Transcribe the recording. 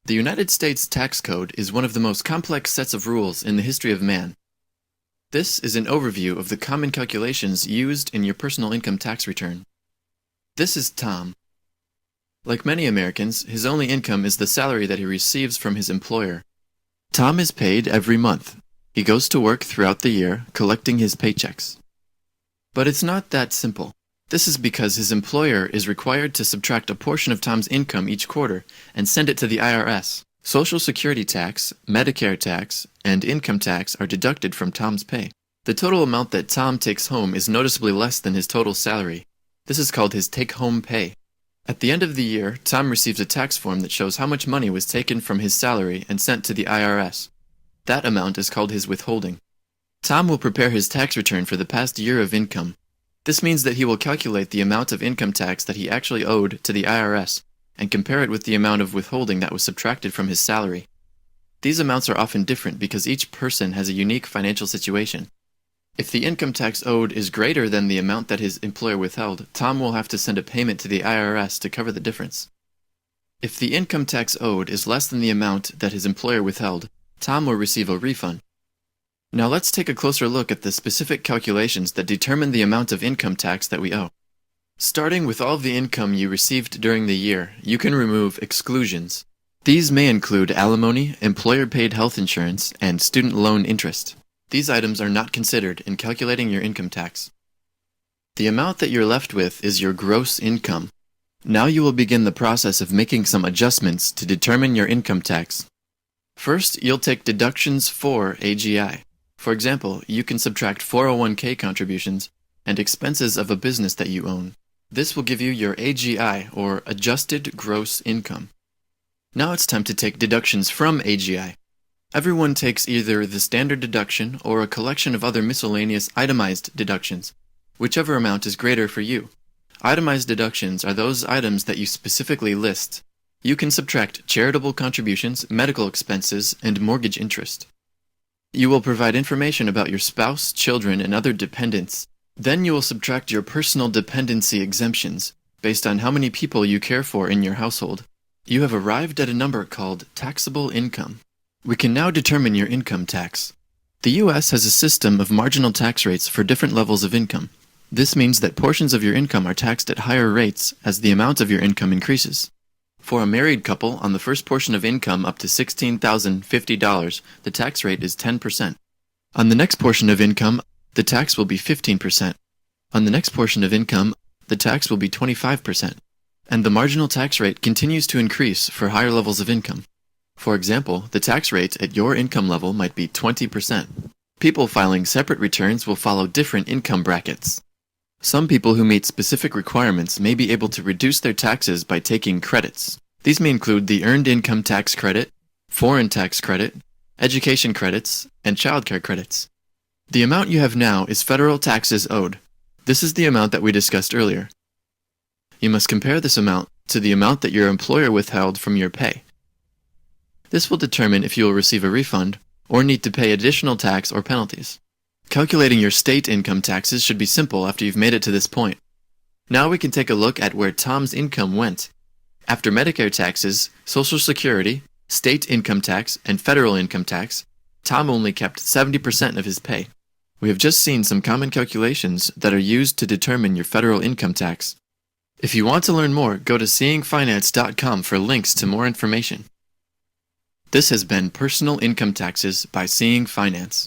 The United States tax code is one of the most complex sets of rules in the history of man. This is an overview of the common calculations used in your personal income tax return. This is Tom. Like many Americans, his only income is the salary that he receives from his employer. Tom is paid every month. He goes to work throughout the year, collecting his paychecks. But it's not that simple. This is because his employer is required to subtract a portion of Tom's income each quarter and send it to the IRS. Social Security tax, Medicare tax, and income tax are deducted from Tom's pay. The total amount that Tom takes home is noticeably less than his total salary. This is called his take-home pay. At the end of the year, Tom receives a tax form that shows how much money was taken from his salary and sent to the IRS. That amount is called his withholding. Tom will prepare his tax return for the past year of income. This means that he will calculate the amount of income tax that he actually owed to the IRS and compare it with the amount of withholding that was subtracted from his salary. These amounts are often different because each person has a unique financial situation. If the income tax owed is greater than the amount that his employer withheld, Tom will have to send a payment to the IRS to cover the difference. If the income tax owed is less than the amount that his employer withheld, Tom will receive a refund. Now let's take a closer look at the specific calculations that determine the amount of income tax that we owe. Starting with all of the income you received during the year, you can remove exclusions. These may include alimony, employer-paid health insurance, and student loan interest. These items are not considered in calculating your income tax. The amount that you're left with is your gross income. Now you will begin the process of making some adjustments to determine your income tax. First, you'll take deductions for AGI. For example, you can subtract 401k contributions and expenses of a business that you own. This will give you your AGI, or Adjusted Gross Income. Now it's time to take deductions from AGI. Everyone takes either the standard deduction or a collection of other miscellaneous itemized deductions, whichever amount is greater for you. Itemized deductions are those items that you specifically list. You can subtract charitable contributions, medical expenses, and mortgage interest. You will provide information about your spouse, children, and other dependents. Then you will subtract your personal dependency exemptions, based on how many people you care for in your household. You have arrived at a number called taxable income. We can now determine your income tax. The U.S. has a system of marginal tax rates for different levels of income. This means that portions of your income are taxed at higher rates as the amount of your income increases. For a married couple, on the first portion of income up to $16,050, the tax rate is 10%. On the next portion of income, the tax will be 15%. On the next portion of income, the tax will be 25%. And the marginal tax rate continues to increase for higher levels of income. For example, the tax rate at your income level might be 20%. People filing separate returns will follow different income brackets. Some people who meet specific requirements may be able to reduce their taxes by taking credits. These may include the Earned Income Tax Credit, Foreign Tax Credit, Education Credits, and Childcare Credits. The amount you have now is federal taxes owed. This is the amount that we discussed earlier. You must compare this amount to the amount that your employer withheld from your pay. This will determine if you will receive a refund or need to pay additional tax or penalties. Calculating your state income taxes should be simple after you've made it to this point. Now we can take a look at where Tom's income went. After Medicare taxes, Social Security, state income tax, and federal income tax, Tom only kept 70% of his pay. We have just seen some common calculations that are used to determine your federal income tax. If you want to learn more, go to seeingfinance.com for links to more information. This has been Personal Income Taxes by Seeing Finance.